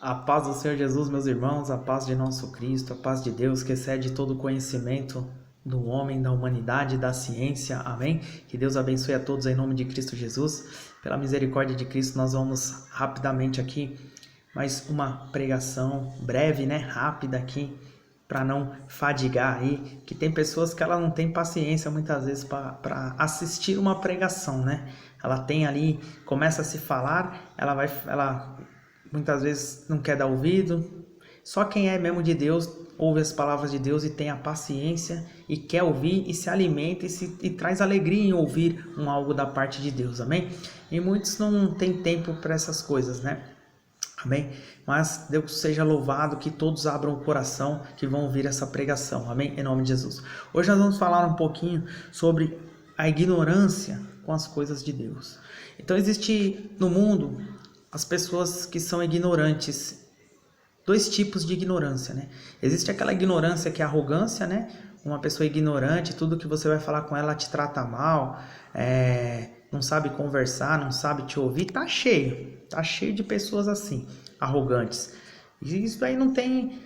A paz do Senhor Jesus, meus irmãos, a paz de nosso Cristo, a paz de Deus que excede todo o conhecimento do homem, da humanidade, da ciência, amém? Que Deus abençoe a todos em nome de Cristo Jesus. Pela misericórdia de Cristo, nós vamos rapidamente aqui, mais uma pregação breve, rápida aqui, para não fadigar aí, que tem pessoas que ela não tem paciência muitas vezes para assistir uma pregação, Ela tem ali, começa a se falar, ela muitas vezes não quer dar ouvido. Só quem é mesmo de Deus ouve as palavras de Deus e tem a paciência e quer ouvir e se alimenta e traz alegria em ouvir algo da parte de Deus, amém? E muitos não têm tempo para essas coisas, Amém? Mas Deus seja louvado, que todos abram o coração, que vão ouvir essa pregação, amém? Em nome de Jesus. Hoje nós vamos falar um pouquinho sobre a ignorância com as coisas de Deus. Então existe no mundo as pessoas que são ignorantes. Dois tipos de ignorância, Existe aquela ignorância que é arrogância, Uma pessoa ignorante, tudo que você vai falar com ela te trata mal, não sabe conversar, não sabe te ouvir, tá cheio de pessoas assim, arrogantes. E isso aí não tem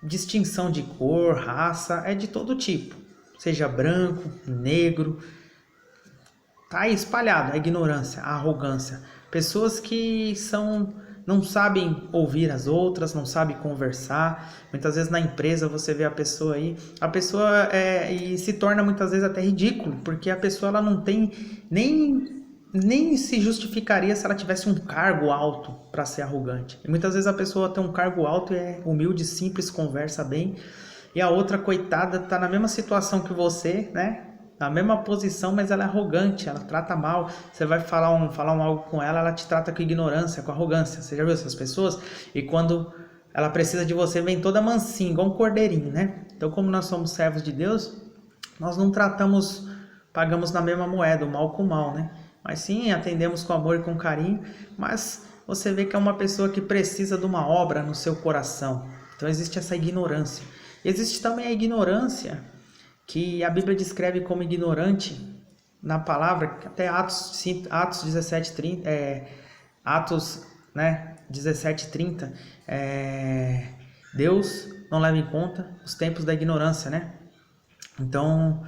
distinção de cor, raça, é de todo tipo, seja branco, negro, tá aí espalhado a ignorância, a arrogância. Pessoas que não sabem ouvir as outras, não sabem conversar. Muitas vezes na empresa você vê a pessoa aí, e se torna muitas vezes até ridículo, porque a pessoa ela não tem nem se justificaria se ela tivesse um cargo alto para ser arrogante. E muitas vezes a pessoa tem um cargo alto e é humilde, simples, conversa bem, e a outra, coitada, está na mesma situação que você, na mesma posição, mas ela é arrogante, ela trata mal. Você vai falar algo com ela, ela te trata com ignorância, com arrogância. Você já viu essas pessoas? E quando ela precisa de você, vem toda mansinha, igual um cordeirinho, Então, como nós somos servos de Deus, nós não pagamos na mesma moeda, o mal com o mal, Mas sim, atendemos com amor e com carinho, mas você vê que é uma pessoa que precisa de uma obra no seu coração. Então, existe essa ignorância. Existe também a ignorância que a Bíblia descreve como ignorante na palavra, até Atos 17:30, Atos 17:30, Deus não leva em conta os tempos da ignorância, Então,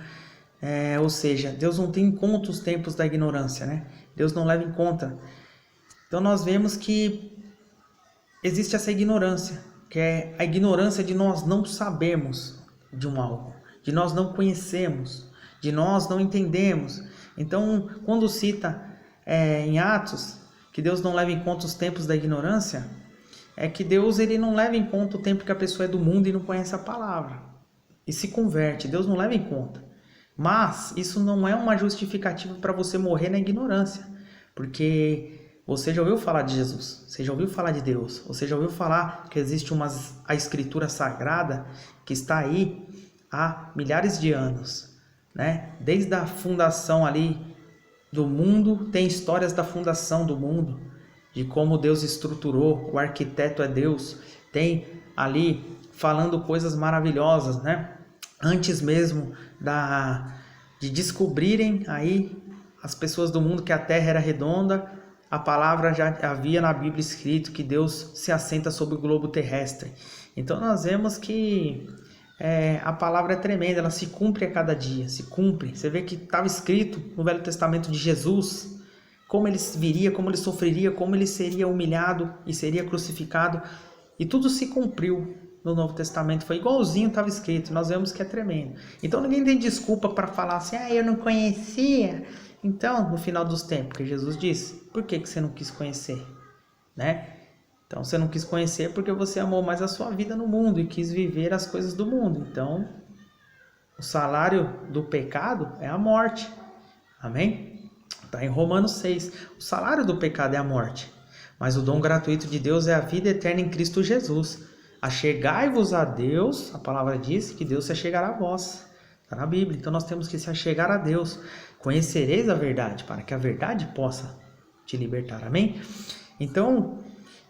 ou seja, Deus não tem em conta os tempos da ignorância, Deus não leva em conta. Então nós vemos que existe essa ignorância, que é a ignorância de nós não sabermos de algo, de nós não conhecemos, de nós não entendemos. Então, quando cita em Atos que Deus não leva em conta os tempos da ignorância, é que Deus ele não leva em conta o tempo que a pessoa é do mundo e não conhece a palavra e se converte. Deus não leva em conta. Mas isso não é uma justificativa para você morrer na ignorância, porque você já ouviu falar de Jesus, você já ouviu falar de Deus, você já ouviu falar que existe a Escritura Sagrada que está aí há milhares de anos, Desde a fundação ali do mundo, tem histórias da fundação do mundo, de como Deus estruturou, o arquiteto é Deus, tem ali falando coisas maravilhosas, Antes mesmo de descobrirem aí as pessoas do mundo que a Terra era redonda, a palavra já havia na Bíblia escrito que Deus se assenta sobre o globo terrestre. Então nós vemos que a palavra é tremenda, ela se cumpre a cada dia, se cumpre. Você vê que estava escrito no Velho Testamento de Jesus, como ele viria, como ele sofreria, como ele seria humilhado e seria crucificado, e tudo se cumpriu no Novo Testamento, foi igualzinho estava escrito. Nós vemos que é tremendo. Então ninguém tem desculpa para falar assim, eu não conhecia. Então, no final dos tempos, que Jesus disse, por que você não quis conhecer? Então, você não quis conhecer porque você amou mais a sua vida no mundo e quis viver as coisas do mundo. Então, o salário do pecado é a morte. Amém? Está em Romanos 6. O salário do pecado é a morte. Mas o dom gratuito de Deus é a vida eterna em Cristo Jesus. Achegai-vos a Deus, a palavra diz que Deus se achegará a vós. Está na Bíblia. Então, nós temos que se achegar a Deus. Conhecereis a verdade, para que a verdade possa te libertar. Amém? Então,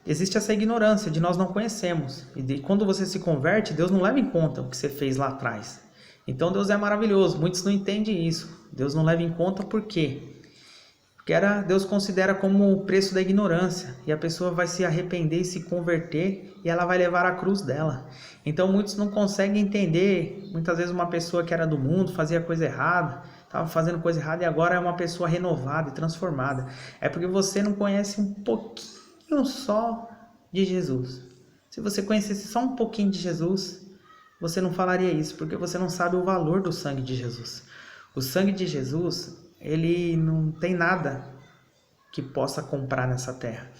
existe essa ignorância de nós não conhecemos. E quando você se converte, Deus não leva em conta o que você fez lá atrás. Então Deus é maravilhoso. Muitos não entendem isso. Deus não leva em conta por quê? Porque Deus considera como o preço da ignorância. E a pessoa vai se arrepender e se converter e ela vai levar a cruz dela. Então muitos não conseguem entender. Muitas vezes uma pessoa que era do mundo, fazia coisa errada, estava fazendo coisa errada e agora é uma pessoa renovada e transformada. É porque você não conhece um pouquinho só de Jesus. Se você conhecesse só um pouquinho de Jesus, você não falaria isso, porque você não sabe o valor do sangue de Jesus. O sangue de Jesus, ele não tem nada que possa comprar nessa terra,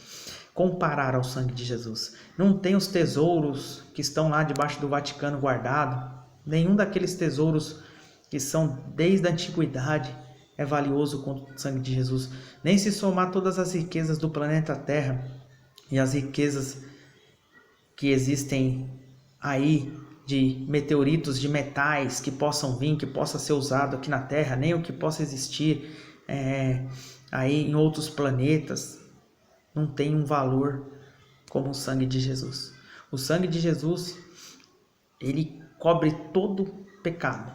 comparar ao sangue de Jesus. Não tem os tesouros que estão lá debaixo do Vaticano guardado. Nenhum daqueles tesouros que são desde a antiguidade é valioso quanto o sangue de Jesus. Nem se somar todas as riquezas do planeta Terra e as riquezas que existem aí de meteoritos, de metais que possam vir, que possa ser usado aqui na Terra, nem o que possa existir aí em outros planetas, não tem um valor como o sangue de Jesus. O sangue de Jesus, ele cobre todo pecado,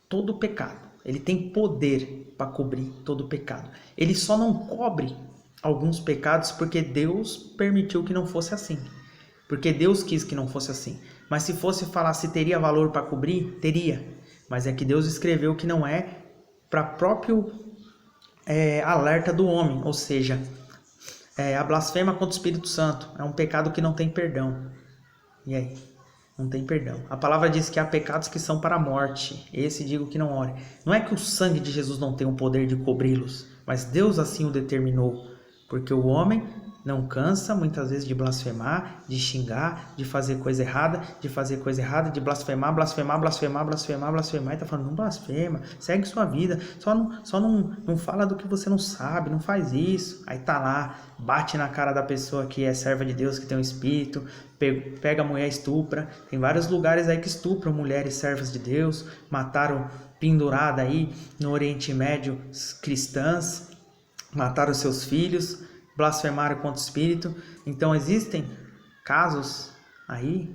todo pecado. Ele tem poder para cobrir todo pecado. Ele só não cobre alguns pecados porque Deus permitiu que não fosse assim. Porque Deus quis que não fosse assim. Mas se fosse falar se teria valor para cobrir, teria. Mas é que Deus escreveu que não é para próprio alerta do homem. Ou seja, a blasfema contra o Espírito Santo é um pecado que não tem perdão. E aí? Não tem perdão. A palavra diz que há pecados que são para a morte. Esse digo que não ore. Não é que o sangue de Jesus não tem o poder de cobri-los. Mas Deus assim o determinou. Porque o homem não cansa muitas vezes de blasfemar, de xingar, de fazer coisa errada, de blasfemar, e tá falando, não blasfema, segue sua vida, só não fala do que você não sabe, não faz isso. Aí tá lá, bate na cara da pessoa que é serva de Deus, que tem um espírito, pega a mulher, estupra. Tem vários lugares aí que estupram mulheres servas de Deus, mataram pendurada aí no Oriente Médio cristãs, mataram seus filhos, blasfemaram contra o Espírito. Então existem casos aí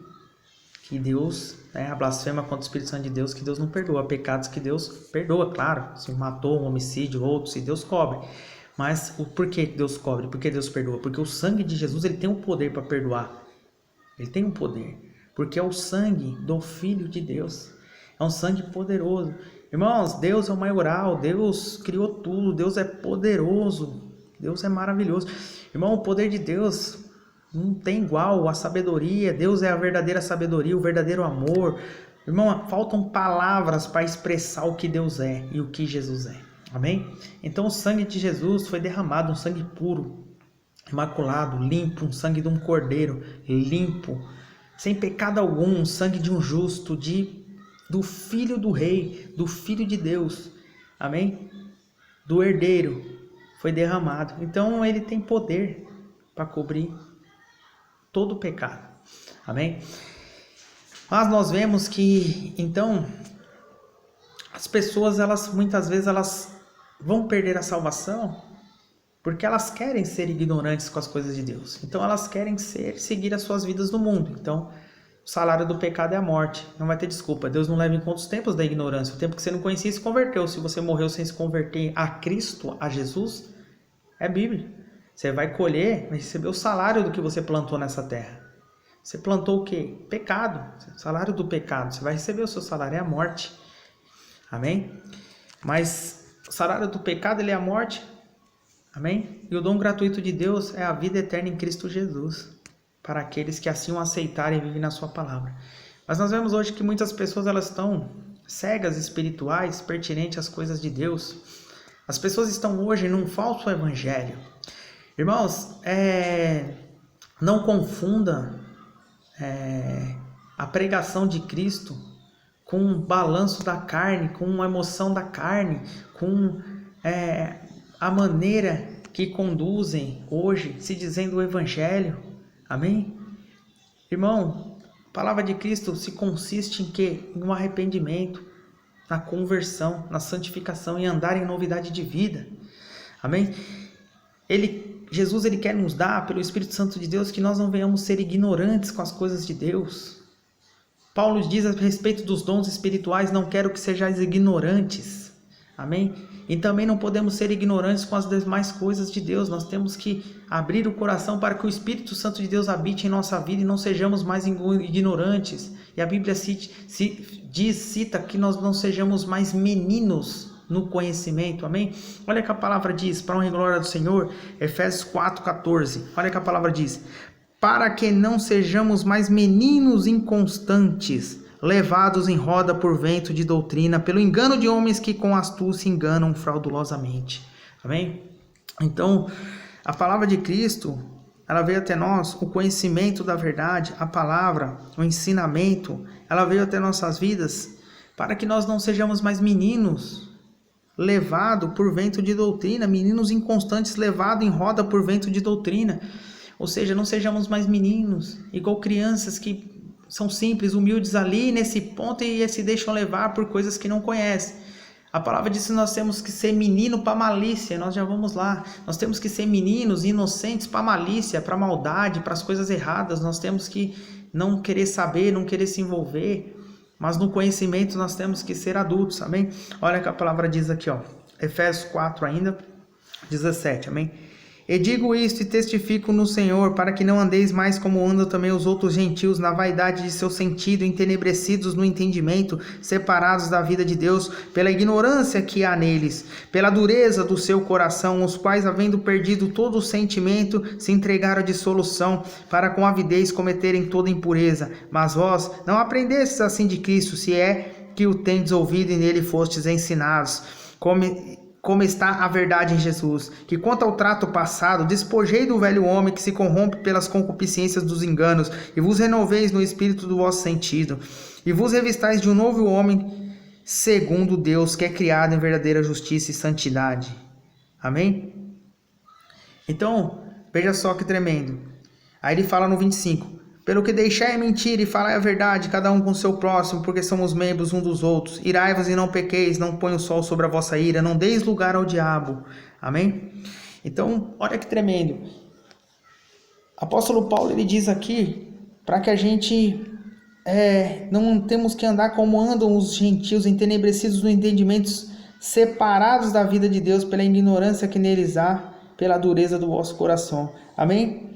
que Deus, a blasfema contra o Espírito Santo de Deus, que Deus não perdoa, pecados que Deus perdoa, claro, se matou um homicídio, outro, se Deus cobre. Mas o porquê Deus cobre, por que Deus perdoa? Porque o sangue de Jesus, ele tem um poder para perdoar, ele tem um poder, porque é o sangue do Filho de Deus, é um sangue poderoso. Irmãos, Deus é o maioral, Deus criou tudo, Deus é poderoso, Deus é maravilhoso. Irmão, o poder de Deus não tem igual. A sabedoria, Deus é a verdadeira sabedoria, o verdadeiro amor. Irmão, faltam palavras para expressar o que Deus é e o que Jesus é. Amém? Então o sangue de Jesus foi derramado, um sangue puro, imaculado, limpo, um sangue de um cordeiro, limpo, sem pecado algum, um sangue de um justo, do filho do rei, do filho de Deus. Amém? Do herdeiro. Foi derramado. Então ele tem poder para cobrir todo o pecado. Amém? Mas nós vemos que então as pessoas, muitas vezes elas vão perder a salvação porque elas querem ser ignorantes com as coisas de Deus. Então elas querem seguir as suas vidas no mundo. Então o salário do pecado é a morte. Não vai ter desculpa. Deus não leva em conta os tempos da ignorância. O tempo que você não conhecia e se converteu. Se você morreu sem se converter a Cristo, a Jesus, é Bíblia. Você vai colher, vai receber o salário do que você plantou nessa terra. Você plantou o quê? Pecado. O salário do pecado. Você vai receber o seu salário, é a morte. Amém? Mas o salário do pecado, ele é a morte. Amém? E o dom gratuito de Deus é a vida eterna em Cristo Jesus, para aqueles que assim o aceitarem e vivem na sua palavra. Mas nós vemos hoje que muitas pessoas elas estão cegas espirituais, pertinentes às coisas de Deus. As pessoas estão hoje num falso evangelho. Irmãos, não confunda a pregação de Cristo com um balanço da carne, com uma emoção da carne, com a maneira que conduzem hoje, se dizendo o evangelho. Amém? Irmão, a palavra de Cristo se consiste em quê? Em um arrependimento, na conversão, na santificação, em andar em novidade de vida. Amém? Jesus ele quer nos dar, pelo Espírito Santo de Deus, que nós não venhamos ser ignorantes com as coisas de Deus. Paulo diz a respeito dos dons espirituais, não quero que sejais ignorantes. Amém? E também não podemos ser ignorantes com as demais coisas de Deus. Nós temos que abrir o coração para que o Espírito Santo de Deus habite em nossa vida e não sejamos mais ignorantes. E a Bíblia cita que nós não sejamos mais meninos no conhecimento, amém? Olha que a palavra diz, para a honra e glória do Senhor, Efésios 4,14. Olha que a palavra diz: para que não sejamos mais meninos inconstantes, levados em roda por vento de doutrina, pelo engano de homens que com astúcia enganam fraudulosamente. Amém? Então, a palavra de Cristo, ela veio até nós, o conhecimento da verdade, a palavra, o ensinamento, ela veio até nossas vidas para que nós não sejamos mais meninos levados por vento de doutrina, meninos inconstantes levados em roda por vento de doutrina. Ou seja, não sejamos mais meninos, igual crianças que são simples, humildes ali nesse ponto e se deixam levar por coisas que não conhecem. A palavra diz que nós temos que ser menino para malícia, nós já vamos lá. Nós temos que ser meninos inocentes para malícia, para maldade, para as coisas erradas. Nós temos que não querer saber, não querer se envolver. Mas no conhecimento nós temos que ser adultos, amém? Olha o que a palavra diz aqui, ó. Efésios 4 ainda, 17, amém? E digo isto e testifico no Senhor, para que não andeis mais como andam também os outros gentios, na vaidade de seu sentido, entenebrecidos no entendimento, separados da vida de Deus, pela ignorância que há neles, pela dureza do seu coração, os quais, havendo perdido todo o sentimento, se entregaram à dissolução, para com avidez cometerem toda impureza. Mas vós não aprendestes assim de Cristo, se é que o tendes ouvido e nele fostes ensinados, como está a verdade em Jesus, que quanto ao trato passado, despojei do velho homem que se corrompe pelas concupiscências dos enganos, e vos renoveis no espírito do vosso sentido, e vos revistais de um novo homem, segundo Deus, que é criado em verdadeira justiça e santidade. Amém? Então, veja só que tremendo. Aí ele fala no 25: pelo que deixai a mentira e falai a verdade, cada um com seu próximo, porque somos membros um dos outros. Irai-vos e não pequeis, não põe o sol sobre a vossa ira, não deis lugar ao diabo. Amém? Então, olha que tremendo. Apóstolo Paulo, ele diz aqui, para que a gente não temos que andar como andam os gentios, entenebrecidos no entendimento, separados da vida de Deus, pela ignorância que neles há, pela dureza do vosso coração. Amém?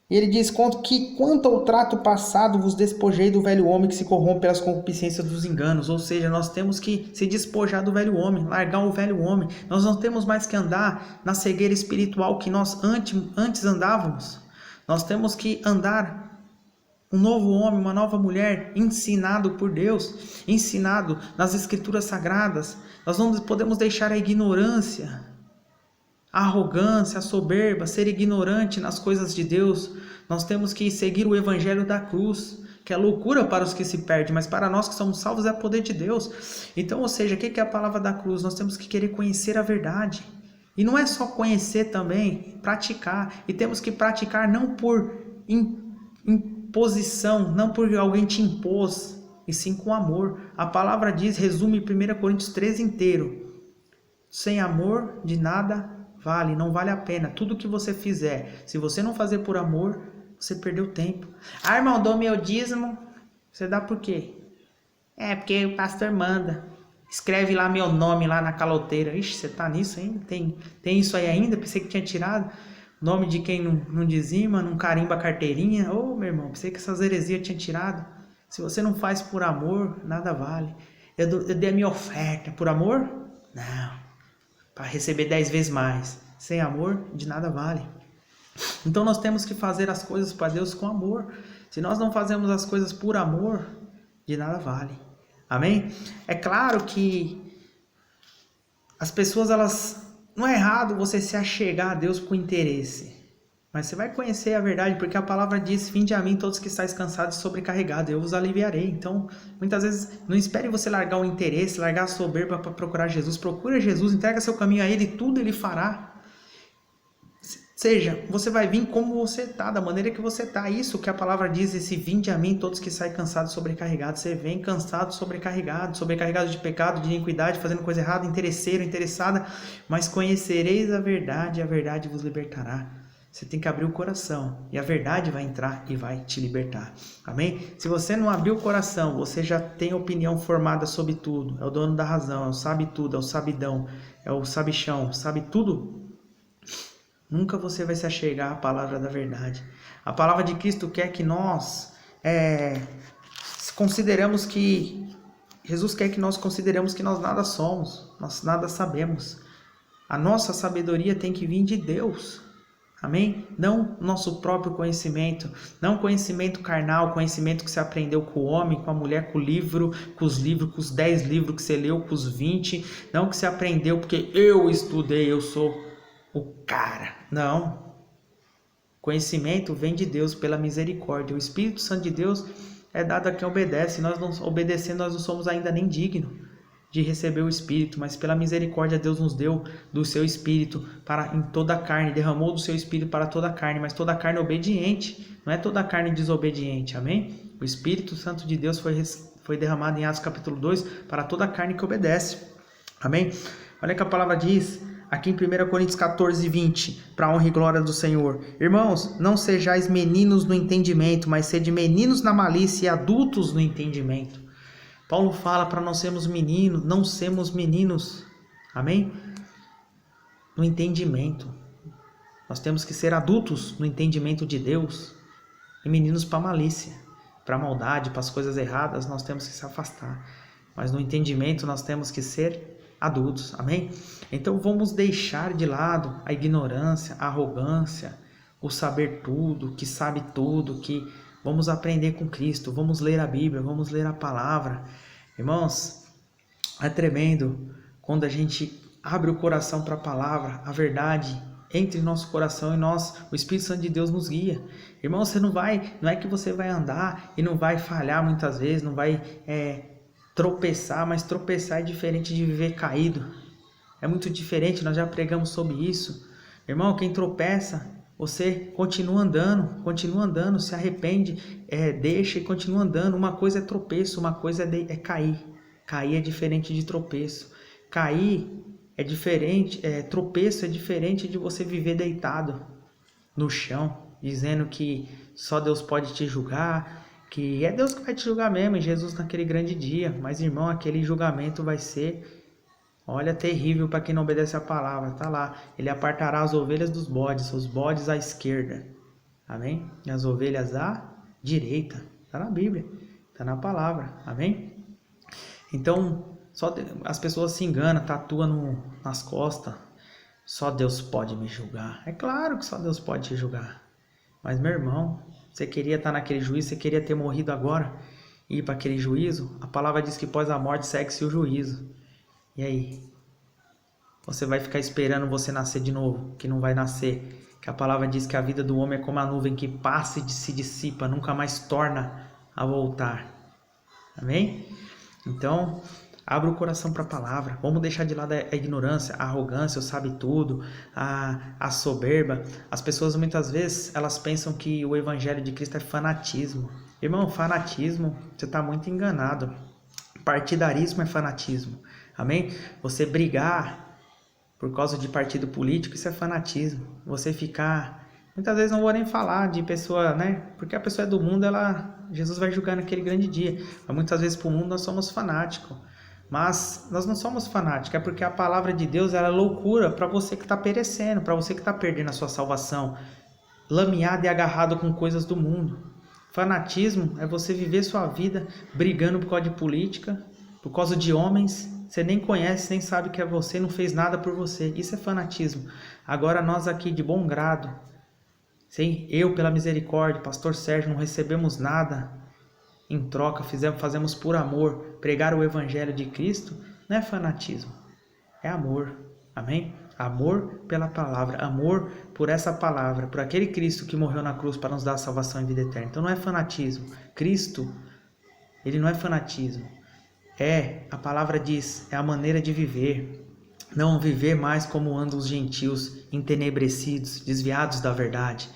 E ele diz: quanto ao trato passado vos despojei do velho homem que se corrompe pelas concupiscências dos enganos. Ou seja, nós temos que se despojar do velho homem, largar o velho homem. Nós não temos mais que andar na cegueira espiritual que nós antes andávamos. Nós temos que andar um novo homem, uma nova mulher, ensinado por Deus, ensinado nas escrituras sagradas. Nós não podemos deixar a ignorância, a arrogância, a soberba, ser ignorante nas coisas de Deus. Nós temos que seguir o evangelho da cruz, que é loucura para os que se perdem, mas para nós que somos salvos é poder de Deus. Então, ou seja, o que é a palavra da cruz? Nós temos que querer conhecer a verdade. E não é só conhecer também, praticar. E temos que praticar não por imposição, não porque alguém te impôs, e sim com amor. A palavra diz, resume 1 Coríntios 13 inteiro: sem amor de nada vale, não vale a pena. Tudo que você fizer, se você não fazer por amor, você perdeu tempo. Ah, irmão, dou meu dízimo. Você dá por quê? Porque o pastor manda. Escreve lá meu nome lá na caloteira. Ixi, você tá nisso ainda? Tem isso aí ainda? Pensei que tinha tirado. Nome de quem não dizima, não carimba a carteirinha. Ô, meu irmão, pensei que essas heresias tinha tirado. Se você não faz por amor, nada vale. Eu dei a minha oferta. Por amor? Não. Para receber 10 vezes mais. Sem amor, de nada vale. Então nós temos que fazer as coisas para Deus com amor. Se nós não fazemos as coisas por amor, de nada vale. Amém? É claro que as pessoas, não é errado você se achegar a Deus com interesse. Mas você vai conhecer a verdade, porque a palavra diz: vinde a mim todos que estáis cansados e sobrecarregados, eu vos aliviarei. Então, muitas vezes, não espere você largar o interesse, largar a soberba para procurar Jesus. Procura Jesus, entrega seu caminho a Ele e tudo Ele fará. Seja, você vai vir como você está, da maneira que você está. Isso que a palavra diz, esse vinde a mim todos que saem cansados e sobrecarregados. Você vem cansado, sobrecarregado de pecado, de iniquidade, fazendo coisa errada, interesseiro, interessada. Mas conhecereis a verdade e a verdade vos libertará. Você tem que abrir o coração e a verdade vai entrar e vai te libertar. Amém? Se você não abrir o coração, você já tem opinião formada sobre tudo. É o dono da razão, é o sabe tudo, é o sabidão, é o sabichão, sabe tudo. Nunca você vai se achegar à palavra da verdade. A palavra de Cristo quer que nós consideramos que... Jesus quer que nós consideremos que nós nada somos, nós nada sabemos. A nossa sabedoria tem que vir de Deus. Amém? Não nosso próprio conhecimento, não conhecimento carnal, conhecimento que você aprendeu com o homem, com a mulher, com o livro, com os 10 livros que você leu, com os 20, não que você aprendeu porque eu estudei, eu sou o cara. Não. Conhecimento vem de Deus pela misericórdia. O Espírito Santo de Deus é dado a quem obedece. Nós não obedecendo, nós não somos ainda nem dignos de receber o Espírito, mas pela misericórdia Deus nos deu do seu Espírito para em toda a carne, derramou do seu Espírito para toda a carne, mas toda a carne obediente, não é toda a carne desobediente, amém? O Espírito Santo de Deus foi derramado em Atos capítulo 2 para toda a carne que obedece, amém? Olha que a palavra diz aqui em 1 Coríntios 14, 20, para a honra e glória do Senhor. Irmãos, não sejais meninos no entendimento, mas sede meninos na malícia e adultos no entendimento. Paulo fala para nós sermos meninos, não sermos meninos, amém? No entendimento. Nós temos que ser adultos no entendimento de Deus e meninos para a malícia, para a maldade, para as coisas erradas, nós temos que se afastar. Mas no entendimento nós temos que ser adultos, amém? Então vamos deixar de lado a ignorância, a arrogância, o saber tudo, que sabe tudo, que... Vamos aprender com Cristo, vamos ler a Bíblia, vamos ler a palavra. Irmãos, é tremendo quando a gente abre o coração para a palavra, a verdade entre em nosso coração e o Espírito Santo de Deus nos guia. Irmão, não é que você vai andar e não vai falhar muitas vezes, não vai tropeçar, mas tropeçar é diferente de viver caído. É muito diferente, nós já pregamos sobre isso. Irmão, quem tropeça... Você continua andando, se arrepende, deixa e continua andando. Uma coisa é tropeço, uma coisa é cair. Cair é diferente de tropeço. Cair é diferente, tropeço é diferente de você viver deitado no chão, dizendo que só Deus pode te julgar, que é Deus que vai te julgar mesmo, e Jesus naquele grande dia. Mas, irmão, aquele julgamento vai ser... Olha, terrível para quem não obedece a palavra. Está lá. Ele apartará as ovelhas dos bodes, os bodes à esquerda. Amém? E as ovelhas à direita. Está na Bíblia. Está na palavra. Amém? Então, as pessoas se enganam, tatuam nas costas. Só Deus pode me julgar. É claro que só Deus pode te julgar. Mas, meu irmão, você queria estar naquele juízo, você queria ter morrido agora e ir para aquele juízo? A palavra diz que após a morte segue-se o juízo. E aí? Você vai ficar esperando você nascer de novo? Que não vai nascer. Que a palavra diz que a vida do homem é como a nuvem que passa e se dissipa, nunca mais torna a voltar. Amém? Então, abra o coração para a palavra. Vamos deixar de lado a ignorância, a arrogância, o sabe tudo, a soberba. As pessoas muitas vezes, elas pensam que o evangelho de Cristo é fanatismo. Irmão, fanatismo, você está muito enganado. Partidarismo é fanatismo. Amém? Você brigar por causa de partido político, isso é fanatismo. Você ficar... Muitas vezes não vou nem falar de pessoa, né? Porque a pessoa é do mundo, Jesus vai julgar naquele grande dia. Mas muitas vezes para o mundo nós somos fanáticos. Mas nós não somos fanáticos, é porque a palavra de Deus ela é loucura para você que está perecendo, para você que está perdendo a sua salvação. Lameado e agarrado com coisas do mundo. Fanatismo é você viver sua vida brigando por causa de política, por causa de homens... Você nem conhece, nem sabe que é você, não fez nada por você. Isso é fanatismo. Agora nós aqui de bom grado, sim, eu pela misericórdia, pastor Sérgio, não recebemos nada em troca, fazemos por amor. Pregar o evangelho de Cristo não é fanatismo, é amor. Amém? Amor pela palavra, amor por essa palavra, por aquele Cristo que morreu na cruz para nos dar a salvação e vida eterna. Então não é fanatismo. Cristo, ele não é fanatismo. A palavra diz, é a maneira de viver, não viver mais como andam os gentios, entenebrecidos, desviados da verdade,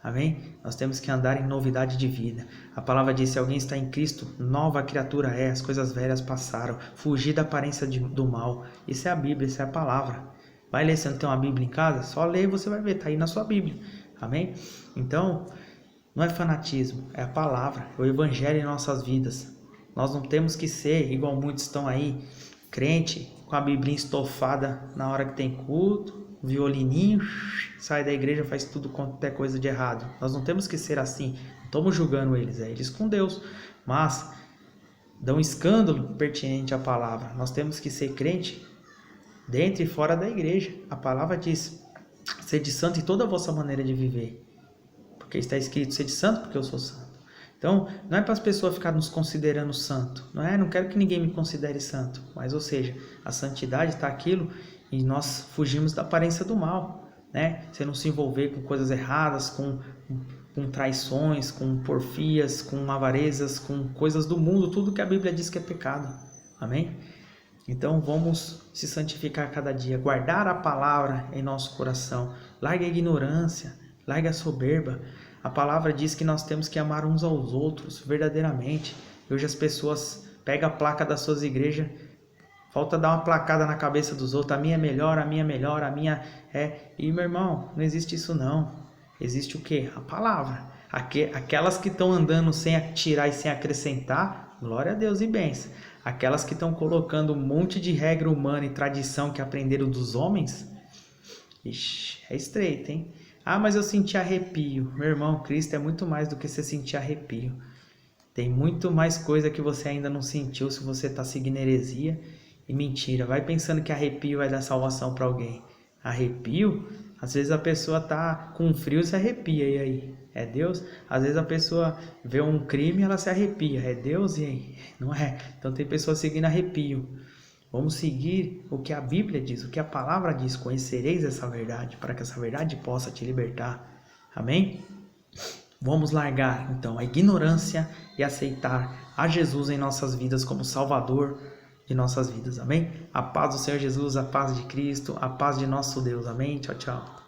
amém? Nós temos que andar em novidade de vida. A palavra diz, se alguém está em Cristo, nova criatura é, as coisas velhas passaram, fugir da aparência do mal. Isso é a Bíblia, isso é a palavra. Vai ler, se não tem uma Bíblia em casa? Só lê e você vai ver, está aí na sua Bíblia. Amém? Então, não é fanatismo, é a palavra, é o evangelho em nossas vidas. Nós não temos que ser, igual muitos estão aí, crente, com a biblinha estofada na hora que tem culto, violininho, sai da igreja, faz tudo quanto é coisa de errado. Nós não temos que ser assim. Não estamos julgando eles, é eles com Deus. Mas dão escândalo pertinente à palavra. Nós temos que ser crente dentro e fora da igreja. A palavra diz: sede santo em toda a vossa maneira de viver. Porque está escrito: sede santo porque eu sou santo. Então, não é para as pessoas ficarem nos considerando santo. Não quero que ninguém me considere santo. Mas, ou seja, a santidade está aquilo e nós fugimos da aparência do mal, né? Você não se envolver com coisas erradas, com traições, com porfias, com avarezas, com coisas do mundo, tudo que a Bíblia diz que é pecado. Amém? Então, vamos se santificar cada dia, guardar a palavra em nosso coração. Largue a ignorância, largue a soberba. A palavra diz que nós temos que amar uns aos outros verdadeiramente. Hoje as pessoas pegam a placa das suas igrejas, falta dar uma placada na cabeça dos outros. A minha é melhor, a minha é melhor, a minha é... E, meu irmão, não existe isso não. Existe o quê? A palavra. Aquelas que estão andando sem tirar e sem acrescentar, glória a Deus e bênção. Aquelas que estão colocando um monte de regra humana e tradição que aprenderam dos homens, ixi, é estreito, hein? Ah, mas eu senti arrepio. Meu irmão, Cristo é muito mais do que você sentir arrepio. Tem muito mais coisa que você ainda não sentiu se você está seguindo heresia e mentira. Vai pensando que arrepio vai dar salvação para alguém. Arrepio, às vezes a pessoa está com frio e se arrepia. E aí? É Deus? Às vezes a pessoa vê um crime e ela se arrepia. É Deus? E aí? Não é. Então tem pessoas seguindo arrepio. Vamos seguir o que a Bíblia diz, o que a palavra diz. Conhecereis essa verdade, para que essa verdade possa te libertar. Amém? Vamos largar, então, a ignorância e aceitar a Jesus em nossas vidas como Salvador de nossas vidas. Amém? A paz do Senhor Jesus, a paz de Cristo, a paz de nosso Deus. Amém? Tchau, tchau.